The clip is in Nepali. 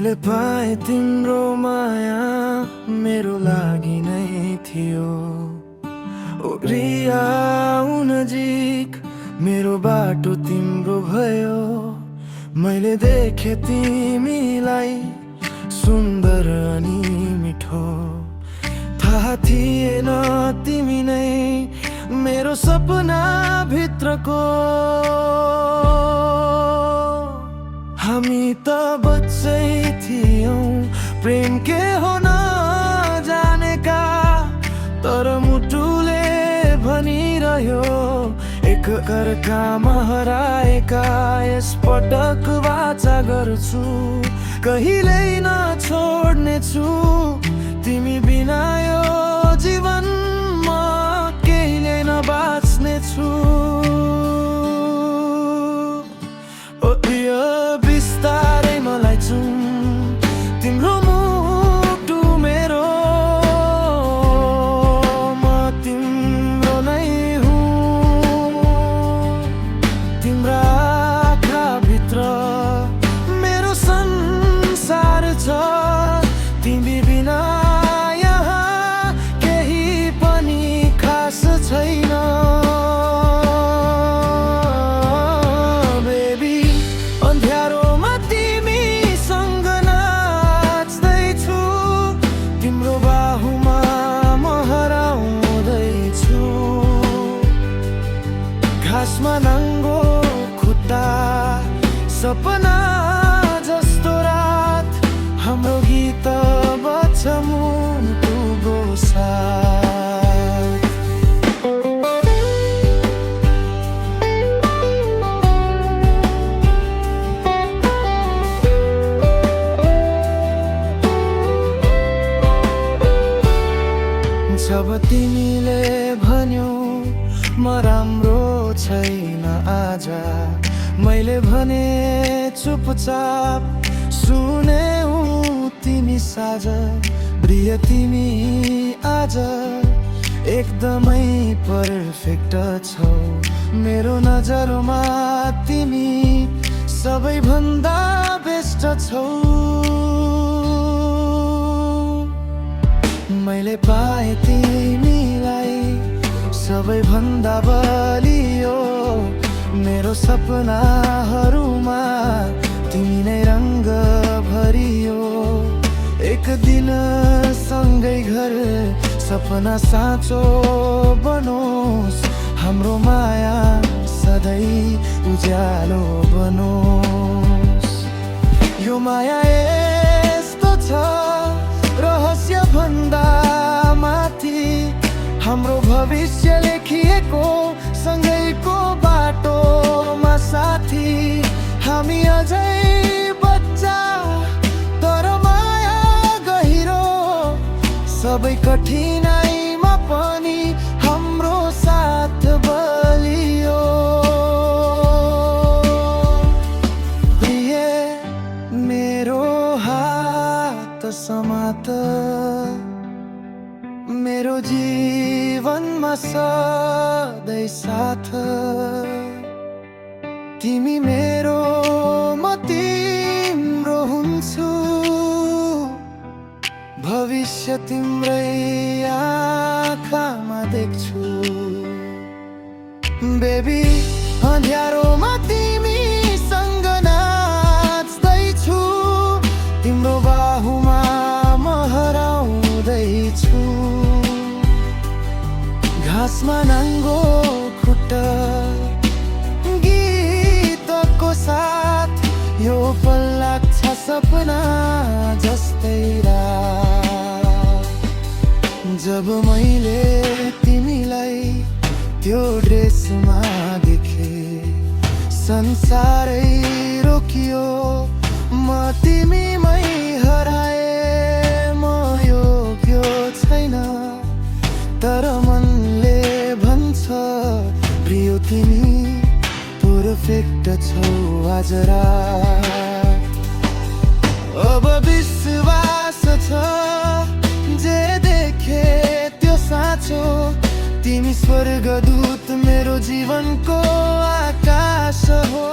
मैले पाए तिम्रो माया मेरो लागि नै थियो। ओरियाउ नजिक मेरो बाटो तिम्रो भयो। मैले देखे तिमीलाई सुन्दर अनि मिठो। थाहा थिएन तिमी नै मेरो सपना भित्रको। हामी त बच्चै थियौं प्रेम के हो न जानेका, तर मुटुले भनिरह्यो एक अर्कामा हराएका। यस पटक वाचा गर्छु कहिल्यै नछोड्नेछु तिमी बिना यो जीवनमा कहिल्यै नबाच्नेछु। ओ यो बिस्तारै मलाई चुम तिम्रो मुटु मेरो। म तिम्रो नै हुँ। तिम्रा आँखाभित्र मेरो संसार छ। तिमी बिना यहाँ केही पनि खास छैन। बेबी अँध्यारोमा तिमीसँग नाच्दैछु। तिम्रो बाहुमा म हराउँदैछु। घाँसमा नाङ्गो खुट्टा सपना जस्तो रात। हाम्रो गीत बज्छ मुटुको साथ। जब तिमीले भन्यौ म राम्रो छैन आज, मैले भने चुपचाप सुन्यौ तिमी साझा। प्रिय तिमी आज एकदमै पर्फेक्ट छौ। मेरो नजरमा तिमी सबैभन्दा बेस्ट छौ। मैले पाए तिमीलाई सबैभन्दा बलियो। मेरो सपनाहरूमा तिमी नै रङ्ग भरियो। एक दिन सँगै घर सपना साँचो बनोस्। हाम्रो माया सधैँ उज्यालो बनोस्। यो माया यस्तो छ रहस्य भन्दा माथि। हाम्रो भविष्य लेखिएको सँगैको बाटोमा साथी। हामी अझै बच्चा तर माया गहिरो। सबै कठिनाइमा पनि हाम्रो साथ बलियो। प्रिय मेरो हात समात मेरो जीवनमा सधैँ साथ। तिमी मेरो म तिम्रो हुन्छु। भविष्य तिम्रै आँखामा देख्छु। बेबी अँध्यारोमा तिमीसँग नाच्दैछु। तिम्रो बाहुमा म हराउँदैछु। घाँसमा नाङ्गो खुट्टा गीतको साथ। यो पल लाग्छ सपना जस्तै रात। जब मैले तिमीलाई त्यो ड्रेसमा देखेँ संसारै रोकियो। म तिमीमै हराए। म योग्य छैन तर मनले भन्छ प्रिय तिमी पर्फेक्ट छौ आज रात। अब विश्वास छ जे देखे त्यो साँचो। तिमी स्वर्गदूत मेरो जीवनको आकाश हो।